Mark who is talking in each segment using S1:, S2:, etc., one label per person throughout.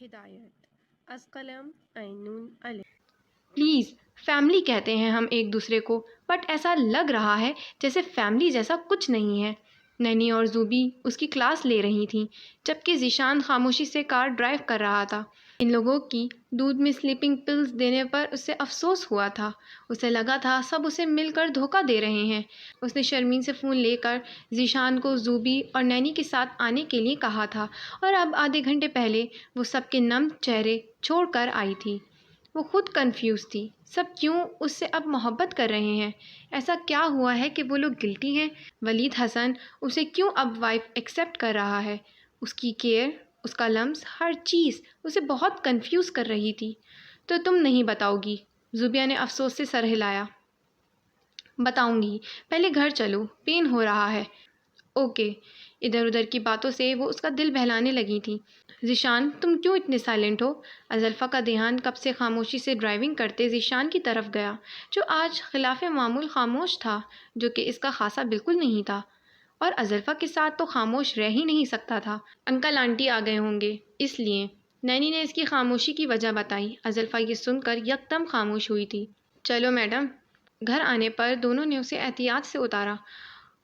S1: ہدایت از قلم عینون علی۔
S2: Please, family کہتے ہیں ہم ایک دوسرے کو، بٹ ایسا لگ رہا ہے جیسے فیملی جیسا کچھ نہیں ہے۔ نینی اور زوبی اس کی کلاس لے رہی تھیں جبکہ ذیشان خاموشی سے کار ڈرائیو کر رہا تھا۔ ان لوگوں کی دودھ میں سلیپنگ پلز دینے پر اسے افسوس ہوا تھا۔ اسے لگا تھا سب اسے مل کر دھوکہ دے رہے ہیں۔ اس نے شرمین سے فون لے کر ذیشان کو زوبی اور نینی کے ساتھ آنے کے لیے کہا تھا، اور اب آدھے گھنٹے پہلے وہ سب کے نم چہرے چھوڑ کر آئی تھی۔ وہ خود کنفیوز تھی، سب کیوں اس سے اب محبت کر رہے ہیں؟ ایسا کیا ہوا ہے کہ وہ لوگ گلٹی ہیں؟ ولید حسن اسے کیوں اب وائف ایکسیپٹ کر رہا ہے؟ اس کی کیئر، اس کا لمس، ہر چیز اسے بہت کنفیوز کر رہی تھی۔ تو تم نہیں بتاؤ گی؟ زوبیہ نے افسوس سے سر ہلایا۔ بتاؤں گی، پہلے گھر چلو، پین ہو رہا ہے۔ اوکے۔ ادھر ادھر کی باتوں سے وہ اس کا دل بہلانے لگی تھی۔ ذیشان، تم کیوں اتنے سائلنٹ ہو؟ ازلفا کا دھیان کب سے خاموشی سے ڈرائیونگ کرتے ذیشان کی طرف گیا، جو آج خلاف معمول خاموش تھا، جو کہ اس کا خاصہ بالکل نہیں تھا، اور ازلفا کے ساتھ تو خاموش رہ ہی نہیں سکتا تھا۔ انکل آنٹی آ گئے ہوں گے، اس لیے۔ نینی نے اس کی خاموشی کی وجہ بتائی۔ ازلفا یہ سن کر یکدم خاموش ہوئی تھی۔ چلو میڈم۔ گھر آنے پر دونوں نے اسے احتیاط سے اتارا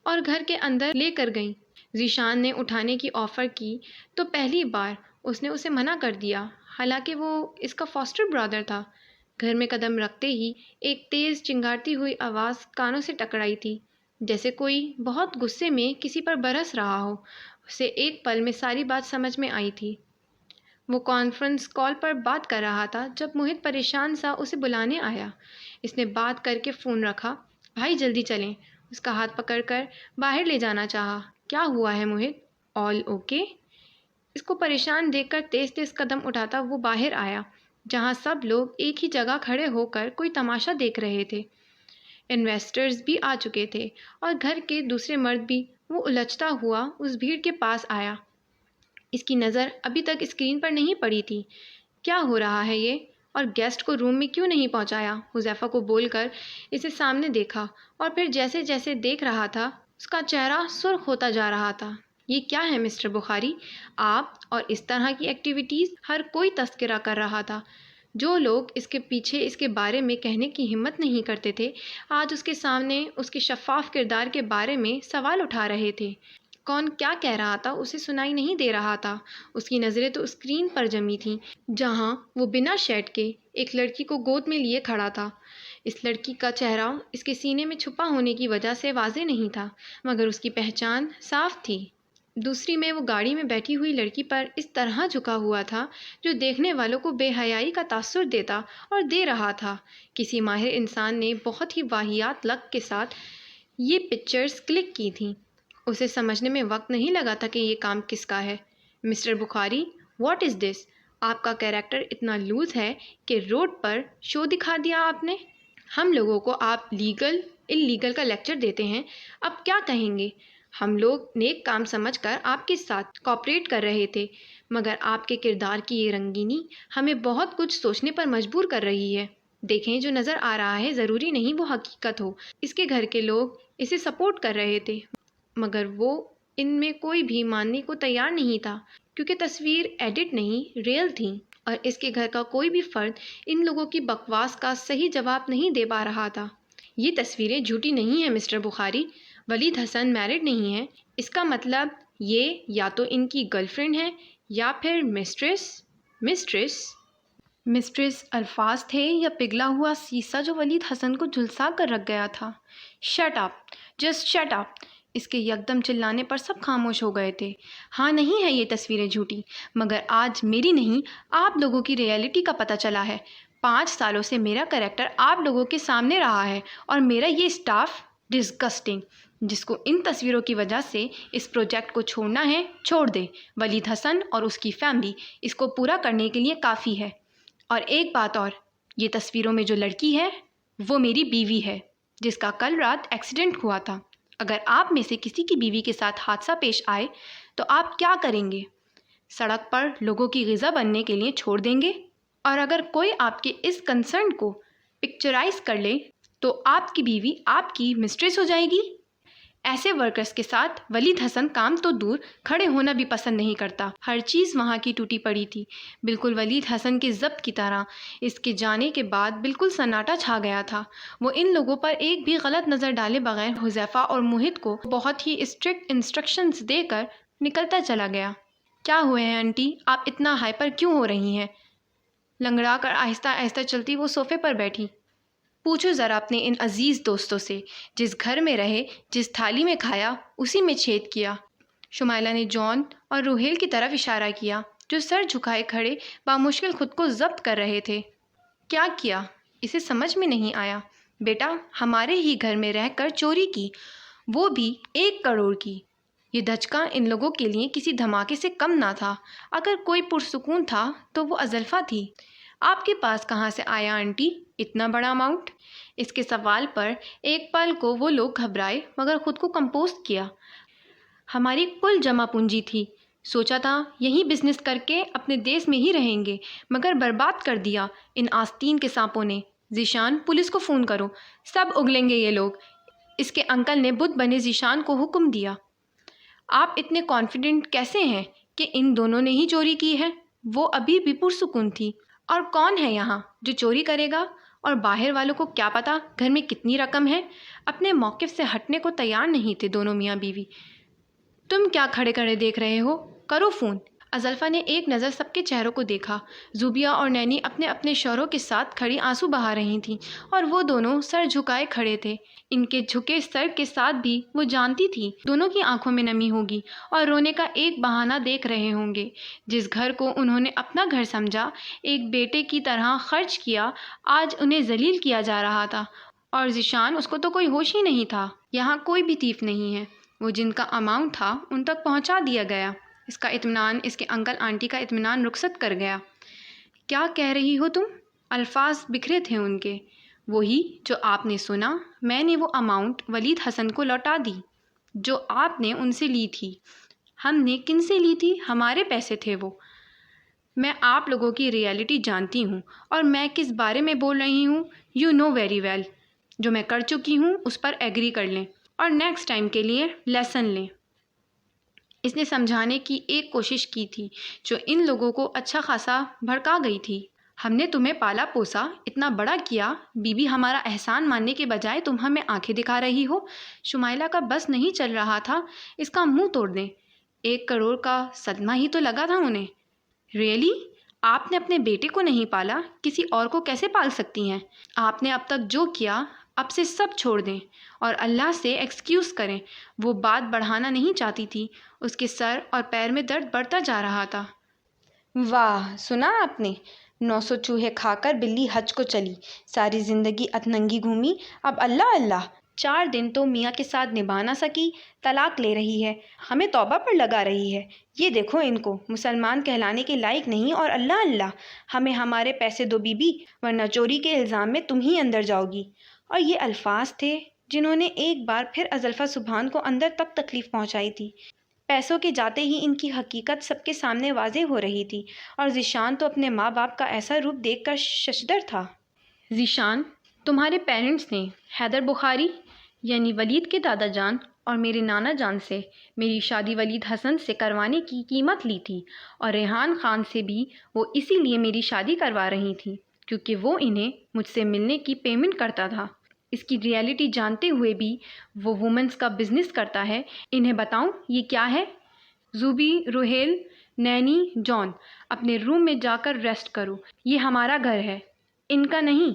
S2: اور گھر کے اندر لے کر گئیں۔ ذیشان نے اٹھانے کی آفر کی تو پہلی بار اس نے اسے منع کر دیا، حالانکہ وہ اس کا فاسٹر برادر تھا۔ گھر میں قدم رکھتے ہی ایک تیز چنگھاڑتی ہوئی آواز کانوں سے ٹکرائی تھی، جیسے کوئی بہت غصے میں کسی پر برس رہا ہو۔ اسے ایک پل میں ساری بات سمجھ میں آئی تھی۔ وہ کانفرنس کال پر بات کر رہا تھا جب موہت پریشان سا اسے بلانے آیا۔ اس نے بات کر کے فون رکھا۔ بھائی جلدی چلیں۔ اس کا ہاتھ پکڑ کر باہر لے جانا چاہا۔ کیا ہوا ہے موہت؟ All okay? اس کو پریشان دیکھ کر تیز تیز قدم اٹھاتا وہ باہر آیا، جہاں سب لوگ ایک ہی جگہ کھڑے ہو کر کوئی تماشا دیکھ رہے تھے۔ انویسٹرز بھی آ چکے تھے اور گھر کے دوسرے مرد بھی۔ وہ الجھتا ہوا اس بھیڑ کے پاس آیا۔ اس کی نظر ابھی تک اسکرین پر نہیں پڑی تھی۔ کیا ہو رہا ہے یہ؟ اور گیسٹ کو روم میں کیوں نہیں پہنچایا؟ حذیفہ کو بول کر اسے سامنے دیکھا، اور پھر جیسے جیسے دیکھ رہا تھا اس کا چہرہ سرخ ہوتا جا رہا تھا۔ یہ کیا ہے مسٹر بخاری؟ آپ اور اس طرح کی ایکٹیویٹیز؟ ہر کوئی تذکرہ کر رہا تھا۔ جو لوگ اس کے پیچھے اس کے بارے میں کہنے کی ہمت نہیں کرتے تھے، آج اس کے سامنے اس کے شفاف کردار کے بارے میں سوال اٹھا رہے تھے۔ کون کیا کہہ رہا تھا اسے سنائی نہیں دے رہا تھا۔ اس کی نظریں تو اسکرین پر جمی تھیں، جہاں وہ بنا شرٹ کے ایک لڑکی کو گود میں لیے کھڑا تھا۔ اس لڑکی کا چہرہ اس کے سینے میں چھپا ہونے کی وجہ سے واضح نہیں تھا، مگر اس کی پہچان صاف تھی۔ دوسری میں وہ گاڑی میں بیٹھی ہوئی لڑکی پر اس طرح جھکا ہوا تھا جو دیکھنے والوں کو بے حیائی کا تاثر دیتا اور دے رہا تھا۔ کسی ماہر انسان نے بہت ہی واہیات لک کے ساتھ یہ پکچرز کلک کی تھیں۔ اسے سمجھنے میں وقت نہیں لگا تھا کہ یہ کام کس کا ہے۔ مسٹر بخاری، واٹ از دس؟ آپ کا کیریکٹر اتنا لوز ہے کہ روڈ پر شو دکھا دیا آپ نے۔ ہم لوگوں کو آپ لیگل انلیگل کا لیکچر دیتے ہیں، اب کیا کہیں گے؟ ہم لوگ نیک کام سمجھ کر آپ کے ساتھ کوآپریٹ کر رہے تھے، مگر آپ کے کردار کی یہ رنگینی ہمیں بہت کچھ سوچنے پر مجبور کر رہی ہے۔ دیکھیں، جو نظر آ رہا ہے ضروری نہیں وہ حقیقت ہو۔ اس کے گھر کے لوگ اسے سپورٹ کر رہے تھے، مگر وہ ان میں کوئی بھی ماننے کو تیار نہیں تھا، کیونکہ تصویر ایڈٹ نہیں، ریئل تھی، اور اس کے گھر کا کوئی بھی فرد ان لوگوں کی بکواس کا صحیح جواب نہیں دے پا رہا تھا۔ یہ تصویریں جھوٹی نہیں ہیں مسٹر بخاری۔ ولید حسن میرڈ نہیں ہے، اس کا مطلب یہ یا تو ان کی گرل فرینڈ ہے یا پھر مسٹریس الفاظ تھے یا پگھلا ہوا سیسہ جو ولید حسن کو جھلسا کر رکھ گیا تھا۔ Shut up, just shut up. اس کے یکدم چلانے پر سب خاموش ہو گئے تھے۔ ہاں، نہیں ہے یہ تصویریں جھوٹی، مگر آج میری نہیں، آپ لوگوں کی ریئلٹی کا پتہ چلا ہے۔ 5 سالوں سے میرا کریکٹر آپ لوگوں کے سامنے رہا ہے، اور میرا یہ اسٹاف ڈسگسٹنگ، جس کو ان تصویروں کی وجہ سے اس پروجیکٹ کو چھوڑنا ہے چھوڑ دے۔ ولید حسن اور اس کی فیملی اس کو پورا کرنے کے لیے کافی ہے۔ اور ایک بات اور، یہ تصویروں میں جو لڑکی ہے وہ میری بیوی ہے، جس کا کل رات ایکسیڈنٹ ہوا تھا۔ اگر آپ میں سے کسی کی بیوی کے ساتھ حادثہ پیش آئے تو آپ کیا کریں گے؟ سڑک پر لوگوں کی غذا بننے کے لیے چھوڑ دیں گے؟ اور اگر کوئی آپ کے اس کنسرن کو پکچرائز کر لے تو آپ کی بیوی آپ کی مسٹریس ہو جائے گی؟ ایسے ورکرز کے ساتھ ولید حسن کام تو دور کھڑے ہونا بھی پسند نہیں کرتا۔ ہر چیز وہاں کی ٹوٹی پڑی تھی، بالکل ولید حسن کے ضبط کی طرح۔ اس کے جانے کے بعد بالکل سناٹا چھا گیا تھا۔ وہ ان لوگوں پر ایک بھی غلط نظر ڈالے بغیر حذیفہ اور موہت کو بہت ہی اسٹرکٹ انسٹرکشنز دے کر نکلتا چلا گیا۔ کیا ہوئے ہیں آنٹی؟ آپ اتنا ہائپر کیوں ہو رہی ہیں؟ لنگڑا کر آہستہ آہستہ چلتی وہ صوفے پر بیٹھی۔ پوچھو ذرا اپنے ان عزیز دوستوں سے، جس گھر میں رہے، جس تھالی میں کھایا اسی میں چھید کیا۔ شمائلہ نے جان اور روہیل کی طرف اشارہ کیا جو سر جھکائے کھڑے بامشکل خود کو ضبط کر رہے تھے۔ کیا کیا؟ اسے سمجھ میں نہیں آیا۔ بیٹا، ہمارے ہی گھر میں رہ کر چوری کی، وہ بھی 1 کروڑ کی۔ یہ دھچکا ان لوگوں کے لیے کسی دھماکے سے کم نہ تھا۔ اگر کوئی پرسکون تھا تو وہ ازلفا تھی۔ آپ کے پاس کہاں سے آیا آنٹی اتنا بڑا اماؤنٹ؟ اس کے سوال پر ایک پل کو وہ لوگ گھبرائے مگر خود کو کمپوز کیا۔ ہماری کل جمع پونجی تھی، سوچا تھا یہی بزنس کر کے اپنے دیس میں ہی رہیں گے، مگر برباد کر دیا ان آستین کے سانپوں نے۔ ذیشان، پولیس کو فون کرو، سب اگلیں گے یہ لوگ۔ اس کے انکل نے بت بنے ذیشان کو حکم دیا۔ آپ اتنے کانفیڈنٹ کیسے ہیں کہ ان دونوں نے ہی چوری کی ہے؟ وہ ابھی بھی پرسکون تھی۔ اور کون ہے یہاں جو چوری کرے گا؟ اور باہر والوں کو کیا پتا گھر میں کتنی رقم ہے؟ اپنے موقف سے ہٹنے کو تیار نہیں تھے دونوں میاں بیوی۔ تم کیا کھڑے کھڑے دیکھ رہے ہو؟ کرو فون۔ ازلفا نے ایک نظر سب کے چہروں کو دیکھا۔ زوبیہ اور نینی اپنے اپنے شوہروں کے ساتھ کھڑی آنسو بہا رہی تھیں اور وہ دونوں سر جھکائے کھڑے تھے۔ ان کے جھکے سر کے ساتھ بھی وہ جانتی تھی دونوں کی آنکھوں میں نمی ہوگی اور رونے کا ایک بہانہ دیکھ رہے ہوں گے۔ جس گھر کو انہوں نے اپنا گھر سمجھا، ایک بیٹے کی طرح خرچ کیا، آج انہیں ذلیل کیا جا رہا تھا۔ اور ذیشان، اس کو تو کوئی ہوش ہی نہیں تھا۔ یہاں کوئی بھی تیف نہیں ہے، وہ جن کا اماؤنٹ تھا ان تک پہنچا دیا گیا۔ اس کا اطمینان، اس کے انکل آنٹی کا اطمینان رخصت کر گیا۔ کیا کہہ رہی ہو تم؟ الفاظ بکھرے تھے ان کے۔ وہی جو آپ نے سنا، میں نے وہ اماؤنٹ ولید حسن کو لوٹا دی جو آپ نے ان سے لی تھی۔ ہم نے کن سے لی تھی؟ ہمارے پیسے تھے وہ۔ میں آپ لوگوں کی ریئلٹی جانتی ہوں اور میں کس بارے میں بول رہی ہوں یو نو ویری ویل۔ جو میں کر چکی ہوں اس پر ایگری کر لیں اور نیکسٹ ٹائم کے لیے لیسن لیں۔ اس نے سمجھانے کی ایک کوشش کی تھی جو ان لوگوں کو اچھا خاصا بھڑکا گئی تھی۔ ہم نے تمہیں پالا پوسا، اتنا بڑا کیا، بی ہمارا احسان ماننے کے بجائے تم ہمیں آنکھیں دکھا رہی ہو۔ شمائلہ کا بس نہیں چل رہا تھا، اس کا منہ توڑ دیں۔ 1 کروڑ کا صدمہ ہی تو لگا تھا انہیں۔ ریئلی؟ آپ نے اپنے بیٹے کو نہیں پالا، کسی اور کو کیسے پال سکتی ہیں؟ آپ نے اب تک جو کیا اب سے سب چھوڑ دیں اور اللہ سے ایکسکیوز کریں۔ وہ بات بڑھانا نہیں چاہتی تھی، اس کے سر اور پیر میں درد بڑھتا جا رہا تھا۔ واہ، سنا آپ نے؟ 900 چوہے کھا کر بلی حج کو چلی، ساری زندگی اتننگی گھومی، اب اللہ اللہ۔ 4 دن تو میاں کے ساتھ نبھا نہ سکی، طلاق لے رہی ہے، ہمیں توبہ پر لگا رہی ہے۔ یہ دیکھو ان کو، مسلمان کہلانے کے لائق نہیں اور اللہ اللہ۔ ہمیں ہمارے پیسے دو بی بی، ورنہ چوری کے الزام میں تم ہی اندر جاؤ گی۔ اور یہ الفاظ تھے جنہوں نے ایک بار پھر ازلفا سبحان کو اندر تک تکلیف پہنچائی تھی۔ پیسوں کے جاتے ہی ان کی حقیقت سب کے سامنے واضح ہو رہی تھی اور ذیشان تو اپنے ماں باپ کا ایسا روپ دیکھ کر ششدر تھا۔ ذیشان، تمہارے پیرنٹس نے حیدر بخاری یعنی ولید کے دادا جان اور میرے نانا جان سے میری شادی ولید حسن سے کروانے کی قیمت لی تھی، اور ریحان خان سے بھی وہ اسی لیے میری شادی کروا رہی تھیں کیونکہ وہ انہیں مجھ سے ملنے کی پیمنٹ کرتا تھا۔ اس کی ریئلٹی جانتے ہوئے بھی وہ وومنس کا بزنس کرتا ہے۔ انہیں بتاؤں یہ کیا ہے؟ زوبی، روہیل، نینی، جان، اپنے روم میں جا کر ریسٹ کرو، یہ ہمارا گھر ہے، ان کا نہیں،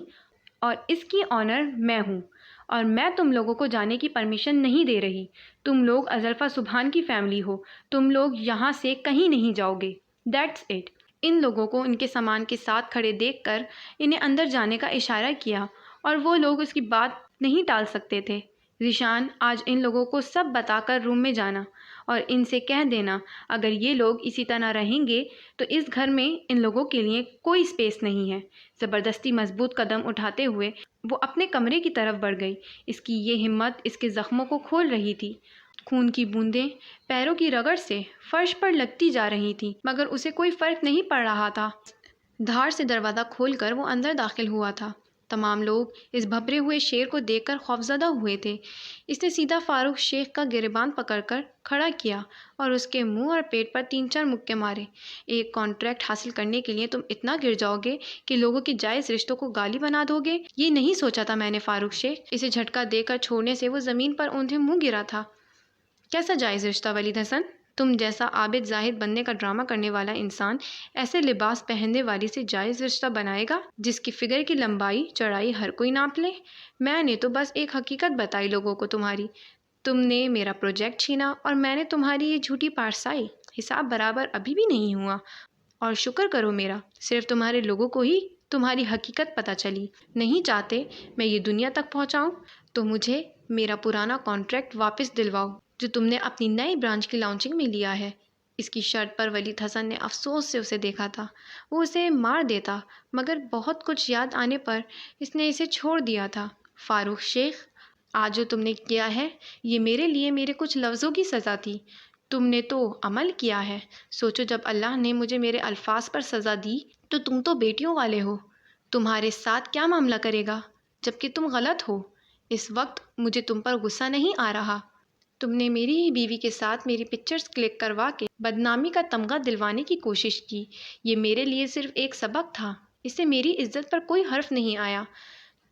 S2: اور اس کی آنر میں ہوں، اور میں تم لوگوں کو جانے کی پرمیشن نہیں دے رہی۔ تم لوگ ازلفا سبحان کی فیملی ہو، تم لوگ یہاں سے کہیں نہیں جاؤ گے، دیٹس اٹ۔ ان لوگوں کو ان کے سامان کے ساتھ کھڑے دیکھ کر انہیں اندر جانے کا اشارہ کیا اور وہ لوگ اس کی بات نہیں ٹال سکتے تھے۔ ذیشان، آج ان لوگوں کو سب بتا کر روم میں جانا اور ان سے کہہ دینا اگر یہ لوگ اسی طرح رہیں گے تو اس گھر میں ان لوگوں کے لیے کوئی سپیس نہیں ہے۔ زبردستی مضبوط قدم اٹھاتے ہوئے وہ اپنے کمرے کی طرف بڑھ گئی۔ اس کی یہ ہمت اس کے زخموں کو کھول رہی تھی۔ خون کی بوندیں پیروں کی رگڑ سے فرش پر لگتی جا رہی تھیں مگر اسے کوئی فرق نہیں پڑ رہا تھا۔ دھار سے دروازہ کھول کر وہ اندر داخل ہوا تھا تمام لوگ اس بھبرے ہوئے شیر کو دیکھ کر خوفزدہ ہوئے تھے۔ اس نے سیدھا فاروق شیخ کا گریبان پکڑ کر کھڑا کیا اور اس کے منہ اور پیٹ پر 3-4 مکے مارے۔ ایک کانٹریکٹ حاصل کرنے کے لیے تم اتنا گر جاؤ گے کہ لوگوں کے جائز رشتوں کو گالی بنا دو گے؟ یہ نہیں سوچا تھا میں نے فاروق شیخ۔ اسے جھٹکا دے کر چھوڑنے سے وہ زمین پر اوندھے منہ گرا تھا۔ کیسا جائز رشتہ ولید حسن؟ تم جیسا عابد زاہد بننے کا ڈرامہ کرنے والا انسان ایسے لباس پہننے والی سے جائز رشتہ بنائے گا جس کی فگر کی لمبائی چوڑائی ہر کوئی ناپ لے؟ میں نے تو بس ایک حقیقت بتائی لوگوں کو تمہاری۔ تم نے میرا پروجیکٹ چھینا اور میں نے تمہاری یہ جھوٹی پارسائی۔ حساب برابر ابھی بھی نہیں ہوا، اور شکر کرو میرا، صرف تمہارے لوگوں کو ہی تمہاری حقیقت پتہ چلی۔ نہیں چاہتے میں یہ دنیا تک پہنچاؤں تو مجھے میرا پرانا کانٹریکٹ واپس دلواؤ جو تم نے اپنی نئی برانچ کی لانچنگ میں لیا ہے۔ اس کی شرط پر ولید حسن نے افسوس سے اسے دیکھا تھا۔ وہ اسے مار دیتا مگر بہت کچھ یاد آنے پر اس نے اسے چھوڑ دیا تھا۔ فاروق شیخ، آج جو تم نے کیا ہے یہ میرے لیے میرے کچھ لفظوں کی سزا تھی۔ تم نے تو عمل کیا ہے۔ سوچو جب اللہ نے مجھے میرے الفاظ پر سزا دی تو تم تو بیٹیوں والے ہو، تمہارے ساتھ کیا معاملہ کرے گا جبکہ تم غلط ہو۔ اس وقت مجھے تم پر غصہ نہیں آ رہا۔ تم نے میری ہی بیوی کے ساتھ میری پکچرز کلک کروا کے بدنامی کا تمغہ دلوانے کی کوشش کی۔ یہ میرے لیے صرف ایک سبق تھا، اس سے میری عزت پر کوئی حرف نہیں آیا۔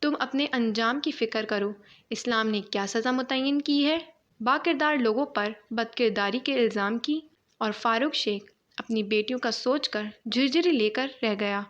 S2: تم اپنے انجام کی فکر کرو۔ اسلام نے کیا سزا متعین کی ہے؟ با کردار لوگوں پر بد کرداری کے الزام کی۔ اور فاروق شیخ اپنی بیٹیوں کا سوچ کر جھرجھری لے کر رہ گیا۔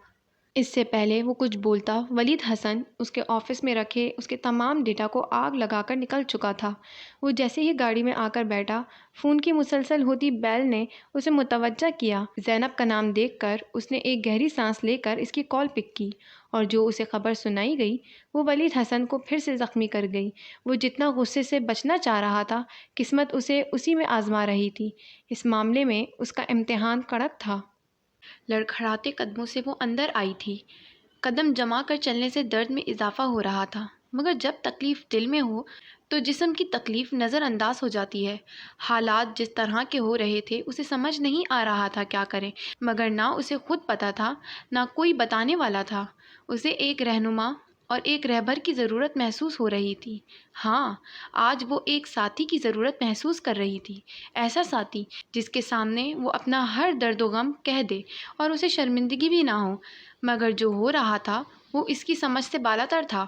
S2: اس سے پہلے وہ کچھ بولتا ولید حسن اس کے آفس میں رکھے اس کے تمام ڈیٹا کو آگ لگا کر نکل چکا تھا۔ وہ جیسے ہی گاڑی میں آ کر بیٹھا، فون کی مسلسل ہوتی بیل نے اسے متوجہ کیا۔ زینب کا نام دیکھ کر اس نے ایک گہری سانس لے کر اس کی کال پک کی، اور جو اسے خبر سنائی گئی وہ ولید حسن کو پھر سے زخمی کر گئی۔ وہ جتنا غصے سے بچنا چاہ رہا تھا، قسمت اسے اسی میں آزما رہی تھی۔ اس معاملے میں اس کا امتحان کڑک تھا۔ لڑکھڑاتے قدموں سے وہ اندر آئی تھی۔ قدم جما کر چلنے سے درد میں اضافہ ہو رہا تھا، مگر جب تکلیف دل میں ہو تو جسم کی تکلیف نظر انداز ہو جاتی ہے۔ حالات جس طرح کے ہو رہے تھے اسے سمجھ نہیں آ رہا تھا کیا کرے، مگر نہ اسے خود پتہ تھا نہ کوئی بتانے والا تھا۔ اسے ایک رہنما اور ایک رہبر کی ضرورت محسوس ہو رہی تھی۔ ہاں، آج وہ ایک ساتھی کی ضرورت محسوس کر رہی تھی، ایسا ساتھی جس کے سامنے وہ اپنا ہر درد و غم کہہ دے اور اسے شرمندگی بھی نہ ہو۔ مگر جو ہو رہا تھا وہ اس کی سمجھ سے بالاتر تھا۔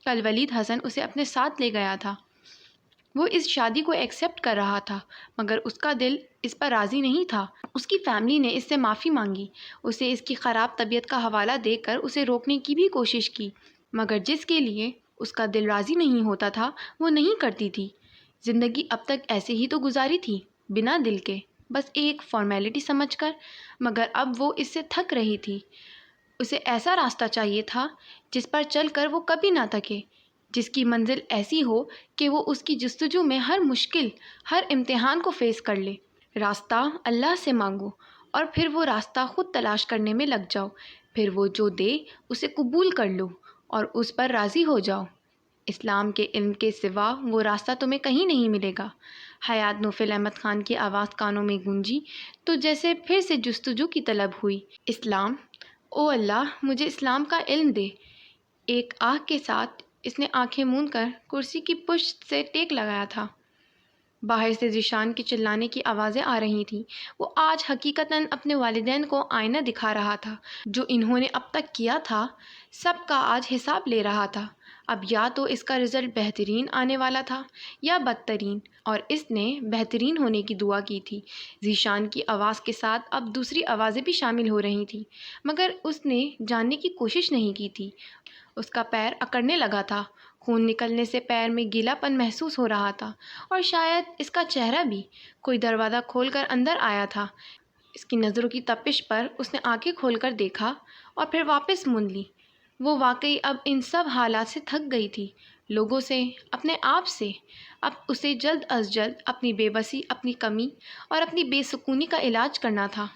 S2: کل ولید حسن اسے اپنے ساتھ لے گیا تھا۔ وہ اس شادی کو ایکسیپٹ کر رہا تھا، مگر اس کا دل اس پر راضی نہیں تھا۔ اس کی فیملی نے اس سے معافی مانگی، اسے اس کی خراب طبیعت کا حوالہ دے کر اسے روکنے کی بھی کوشش کی، مگر جس کے لیے اس کا دل راضی نہیں ہوتا تھا وہ نہیں کرتی تھی۔ زندگی اب تک ایسے ہی تو گزاری تھی، بنا دل کے، بس ایک فارمیلٹی سمجھ کر، مگر اب وہ اس سے تھک رہی تھی۔ اسے ایسا راستہ چاہیے تھا جس پر چل کر وہ کبھی نہ تھکے، جس کی منزل ایسی ہو کہ وہ اس کی جستجو میں ہر مشکل، ہر امتحان کو فیس کر لے۔ راستہ اللہ سے مانگو اور پھر وہ راستہ خود تلاش کرنے میں لگ جاؤ، پھر وہ جو دے اسے قبول کر لو اور اس پر راضی ہو جاؤ۔ اسلام کے علم کے سوا وہ راستہ تمہیں کہیں نہیں ملے گا۔ حیات نوفل احمد خان کی آواز کانوں میں گونجی تو جیسے پھر سے جستجو کی طلب ہوئی۔ اسلام، او اللہ مجھے اسلام کا علم دے۔ ایک آہ کے ساتھ اس نے آنکھیں موند کر کرسی کی پشت سے ٹیک لگایا تھا۔ باہر سے ذیشان کے چلانے کی آوازیں آ رہی تھیں۔ وہ آج حقیقتاً اپنے والدین کو آئینہ دکھا رہا تھا۔ جو انہوں نے اب تک کیا تھا سب کا آج حساب لے رہا تھا۔ اب یا تو اس کا رزلٹ بہترین آنے والا تھا یا بدترین، اور اس نے بہترین ہونے کی دعا کی تھی۔ ذیشان کی آواز کے ساتھ اب دوسری آوازیں بھی شامل ہو رہی تھیں، مگر اس نے جاننے کی کوشش نہیں کی تھی۔ اس کا پیر اکڑنے لگا تھا، خون نکلنے سے پیر میں گیلا پن محسوس ہو رہا تھا، اور شاید اس کا چہرہ بھی۔ کوئی دروازہ کھول کر اندر آیا تھا۔ اس کی نظروں کی تپش پر اس نے آنکھیں کھول کر دیکھا اور پھر واپس موند لی۔ وہ واقعی اب ان سب حالات سے تھک گئی تھی، لوگوں سے، اپنے آپ سے۔ اب اسے جلد از جلد اپنی بے بسی، اپنی کمی اور اپنی بے سکونی کا علاج کرنا تھا۔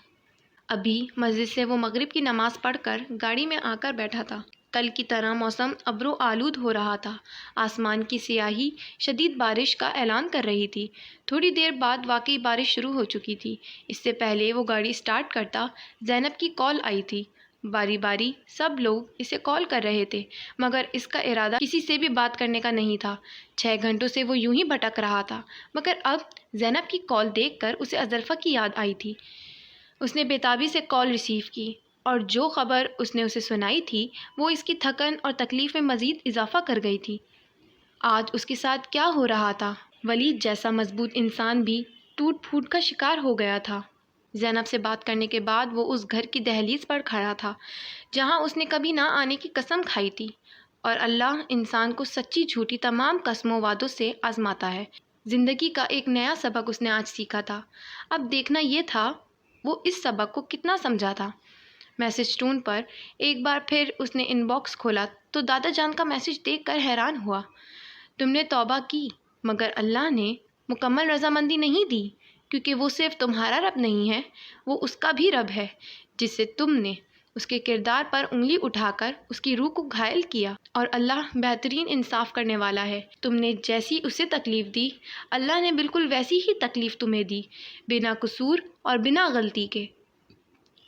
S2: ابھی مسجد سے وہ مغرب کی نماز پڑھ کر گاڑی میں آ کر بیٹھا تھا۔ کل کی طرح موسم ابرو آلود ہو رہا تھا، آسمان کی سیاہی شدید بارش کا اعلان کر رہی تھی۔ تھوڑی دیر بعد واقعی بارش شروع ہو چکی تھی۔ اس سے پہلے وہ گاڑی سٹارٹ کرتا زینب کی کال آئی تھی۔ باری باری سب لوگ اسے کال کر رہے تھے، مگر اس کا ارادہ کسی سے بھی بات کرنے کا نہیں تھا۔ 6 گھنٹوں سے وہ یوں ہی بھٹک رہا تھا، مگر اب زینب کی کال دیکھ کر اسے ازلفا کی یاد آئی تھی۔ اس نے بےتابی سے کال ریسیو کی، اور جو خبر اس نے اسے سنائی تھی وہ اس کی تھکن اور تکلیف میں مزید اضافہ کر گئی تھی۔ آج اس کے ساتھ کیا ہو رہا تھا؟ ولید جیسا مضبوط انسان بھی ٹوٹ پھوٹ کا شکار ہو گیا تھا۔ زینب سے بات کرنے کے بعد وہ اس گھر کی دہلیز پر کھڑا تھا جہاں اس نے کبھی نہ آنے کی قسم کھائی تھی، اور اللہ انسان کو سچی جھوٹی تمام قسموں وعدوں سے آزماتا ہے۔ زندگی کا ایک نیا سبق اس نے آج سیکھا تھا۔ اب دیکھنا یہ تھا وہ اس سبق کو کتنا سمجھا تھا۔ میسج ٹون پر ایک بار پھر اس نے ان باکس کھولا تو دادا جان کا میسج دیکھ کر حیران ہوا۔ تم نے توبہ کی، مگر اللہ نے مکمل رضامندی نہیں دی، کیونکہ وہ صرف تمہارا رب نہیں ہے، وہ اس کا بھی رب ہے جس سے تم نے اس کے کردار پر انگلی اٹھا کر اس کی روح کو گھائل کیا، اور اللہ بہترین انصاف کرنے والا ہے۔ تم نے جیسی اسے تکلیف دی، اللہ نے بالکل ویسی ہی تکلیف تمہیں دی، بنا قصور اور بنا غلطی کے،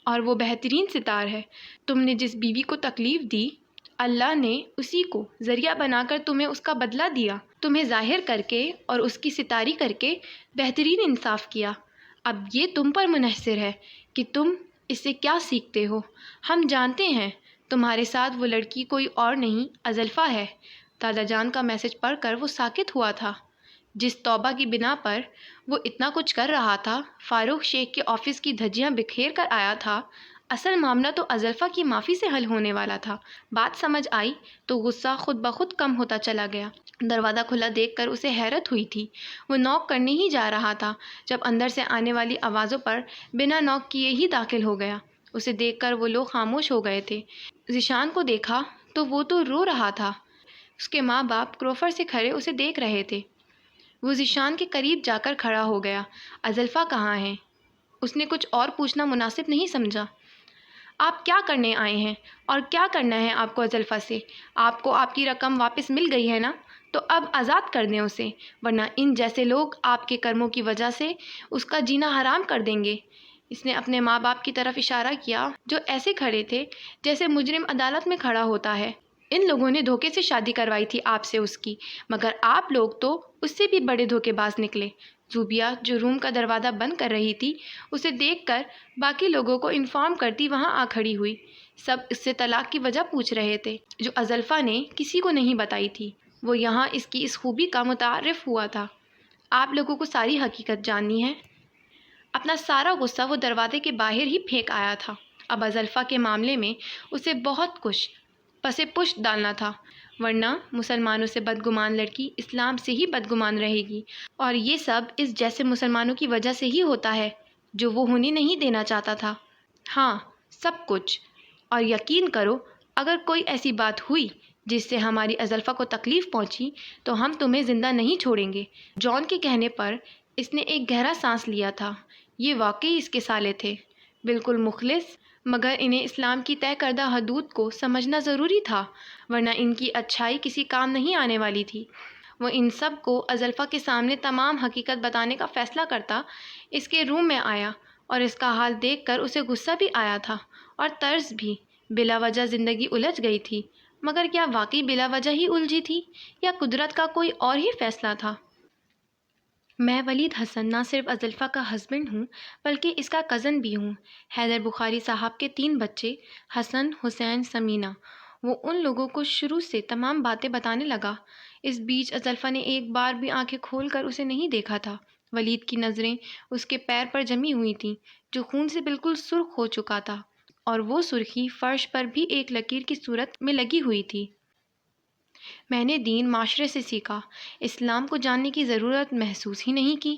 S2: اور وہ بہترین ستار ہے۔ تم نے جس بیوی کو تکلیف دی، اللہ نے اسی کو ذریعہ بنا کر تمہیں اس کا بدلہ دیا، تمہیں ظاہر کر کے اور اس کی ستاری کر کے بہترین انصاف کیا۔ اب یہ تم پر منحصر ہے کہ تم اس سے کیا سیکھتے ہو۔ ہم جانتے ہیں تمہارے ساتھ وہ لڑکی کوئی اور نہیں، ازلفا ہے۔ دادا جان کا میسج پڑھ کر وہ ساکت ہوا تھا۔ جس توبہ کی بنا پر وہ اتنا کچھ کر رہا تھا، فاروق شیخ کے آفس کی دھجیاں بکھیر کر آیا تھا، اصل معاملہ تو ازلفا کی معافی سے حل ہونے والا تھا۔ بات سمجھ آئی تو غصہ خود بخود کم ہوتا چلا گیا۔ دروازہ کھلا دیکھ کر اسے حیرت ہوئی تھی۔ وہ نوک کرنے ہی جا رہا تھا جب اندر سے آنے والی آوازوں پر بنا نوک کیے ہی داخل ہو گیا۔ اسے دیکھ کر وہ لوگ خاموش ہو گئے تھے۔ ذیشان کو دیکھا تو وہ تو رو رہا تھا۔ اس کے ماں باپ کروفر سے کھڑے اسے دیکھ رہے تھے۔ وہ ذیشان کے قریب جا کر کھڑا ہو گیا۔ ازلفا کہاں ہے؟ اس نے کچھ اور پوچھنا مناسب نہیں سمجھا۔ آپ کیا کرنے آئے ہیں اور کیا کرنا ہے آپ کو ازلفا سے؟ آپ کو آپ کی رقم واپس مل گئی ہے نا؟ تو اب آزاد کر دیں اسے، ورنہ ان جیسے لوگ آپ کے کرموں کی وجہ سے اس کا جینا حرام کر دیں گے۔ اس نے اپنے ماں باپ کی طرف اشارہ کیا جو ایسے کھڑے تھے جیسے مجرم عدالت میں کھڑا ہوتا ہے۔ ان لوگوں نے دھوکے سے شادی کروائی تھی آپ سے اس کی، مگر آپ لوگ تو اس سے بھی بڑے دھوکے باز نکلے۔ زوبیہ جو روم کا دروازہ بند کر رہی تھی، اسے دیکھ کر باقی لوگوں کو انفارم کرتی وہاں آ کھڑی ہوئی۔ سب اس سے طلاق کی وجہ پوچھ رہے تھے جو ازلفا نے کسی کو نہیں بتائی تھی۔ وہ یہاں اس کی اس خوبی کا متعارف ہوا تھا۔ آپ لوگوں کو ساری حقیقت جاننی ہے۔ اپنا سارا غصہ وہ دروازے کے باہر ہی پھینک آیا تھا۔ اب ازلفا کے معاملے میں اسے بہت کچھ پسے پشت ڈالنا تھا، ورنہ مسلمانوں سے بدگمان لڑکی اسلام سے ہی بدگمان رہے گی، اور یہ سب اس جیسے مسلمانوں کی وجہ سے ہی ہوتا ہے جو وہ ہونے نہیں دینا چاہتا تھا۔ ہاں، سب کچھ۔ اور یقین کرو اگر کوئی ایسی بات ہوئی جس سے ہماری ازلفا کو تکلیف پہنچی تو ہم تمہیں زندہ نہیں چھوڑیں گے۔ جان کے کہنے پر اس نے ایک گہرا سانس لیا تھا۔ یہ واقعی اس کے سالے تھے، بالکل مخلص، مگر انہیں اسلام کی طے کردہ حدود کو سمجھنا ضروری تھا، ورنہ ان کی اچھائی کسی کام نہیں آنے والی تھی۔ وہ ان سب کو ازلفا کے سامنے تمام حقیقت بتانے کا فیصلہ کرتا۔ اس کے روم میں آیا اور اس کا حال دیکھ کر اسے غصہ بھی آیا تھا اور طرز بھی۔ بلا وجہ زندگی الجھ گئی تھی، مگر کیا واقعی بلا وجہ ہی الجھی تھی یا قدرت کا کوئی اور ہی فیصلہ تھا؟ میں ولید حسن نہ صرف ازلفا کا ہسبینڈ ہوں بلکہ اس کا کزن بھی ہوں۔ حیدر بخاری صاحب کے 3 بچے، حسن، حسین، سمینہ۔ وہ ان لوگوں کو شروع سے تمام باتیں بتانے لگا۔ اس بیچ ازلفا نے ایک بار بھی آنکھیں کھول کر اسے نہیں دیکھا تھا۔ ولید کی نظریں اس کے پیر پر جمی ہوئی تھیں جو خون سے بالکل سرخ ہو چکا تھا، اور وہ سرخی فرش پر بھی ایک لکیر کی صورت میں لگی ہوئی تھی۔ میں نے دین معاشرے سے سیکھا، اسلام کو جاننے کی ضرورت محسوس ہی نہیں کی،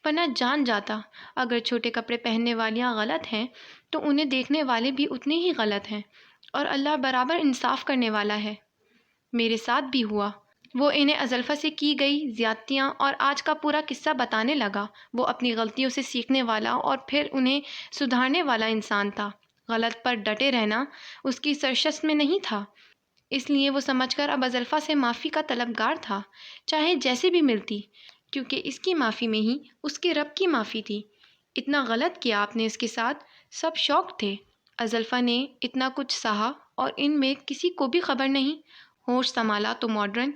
S2: ورنہ جان جاتا۔ اگر چھوٹے کپڑے پہننے والیاں غلط ہیں تو انہیں دیکھنے والے بھی اتنے ہی غلط ہیں، اور اللہ برابر انصاف کرنے والا ہے۔ میرے ساتھ بھی ہوا۔ وہ انہیں ازلفا سے کی گئی زیادتیاں اور آج کا پورا قصہ بتانے لگا۔ وہ اپنی غلطیوں سے سیکھنے والا اور پھر انہیں سدھارنے والا انسان تھا۔ غلط پر ڈٹے رہنا اس کی سرشت میں نہیں تھا، اس لیے وہ سمجھ کر اب ازلفا سے معافی کا طلبگار تھا، چاہے جیسے بھی ملتی، کیونکہ اس کی معافی میں ہی اس کے رب کی معافی تھی۔ اتنا غلط کیا آپ نے اس کے ساتھ، سب شاکڈ تھے۔ ازلفا نے اتنا کچھ سہا اور ان میں کسی کو بھی خبر نہیں۔ ہوش سنبھالا تو ماڈرن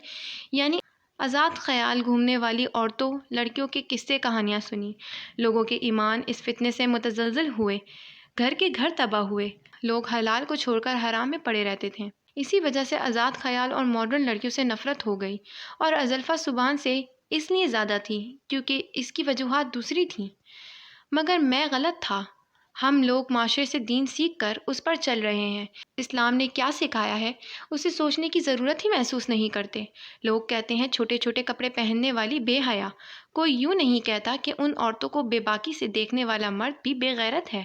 S2: یعنی آزاد خیال گھومنے والی عورتوں لڑکیوں کے قصے کہانیاں سنی۔ لوگوں کے ایمان اس فتنے سے متزلزل ہوئے، گھر کے گھر تباہ ہوئے، لوگ حلال کو چھوڑ کر حرام میں پڑے رہتے تھے۔ اسی وجہ سے آزاد خیال اور ماڈرن لڑکیوں سے نفرت ہو گئی، اور ازلفا سبحان سے اس لیے زیادہ تھی کیونکہ اس کی وجوہات دوسری تھیں۔ مگر میں غلط تھا۔ ہم لوگ معاشرے سے دین سیکھ کر اس پر چل رہے ہیں۔ اسلام نے کیا سکھایا ہے اسے سوچنے کی ضرورت ہی محسوس نہیں کرتے۔ لوگ کہتے ہیں چھوٹے چھوٹے کپڑے پہننے والی بے حیا۔ کوئی یوں نہیں کہتا کہ ان عورتوں کو بے باکی سے دیکھنے والا مرد بھی بے غیرت ہے۔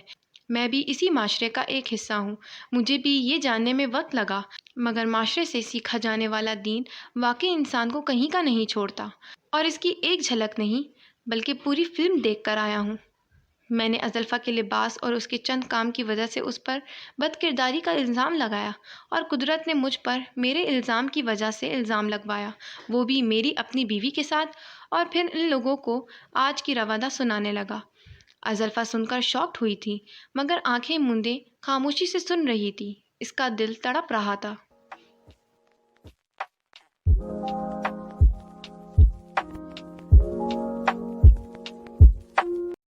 S2: میں بھی اسی معاشرے کا ایک حصہ ہوں، مجھے بھی یہ جاننے میں وقت لگا، مگر معاشرے سے سیکھا جانے والا دین واقعی انسان کو کہیں کا نہیں چھوڑتا، اور اس کی ایک جھلک نہیں بلکہ پوری فلم دیکھ کر آیا ہوں۔ میں نے ازلفا کے لباس اور اس کے چند کام کی وجہ سے اس پر بد کرداری کا الزام لگایا، اور قدرت نے مجھ پر میرے الزام کی وجہ سے الزام لگوایا، وہ بھی میری اپنی بیوی کے ساتھ، اور پھر ان لوگوں کو آج کی روادہ سنانے لگا۔ ازلفا سن کر شاکڈ ہوئی تھی، مگر آنکھیں موندے خاموشی سے سن رہی تھی۔ اس کا دل تڑپ رہا تھا۔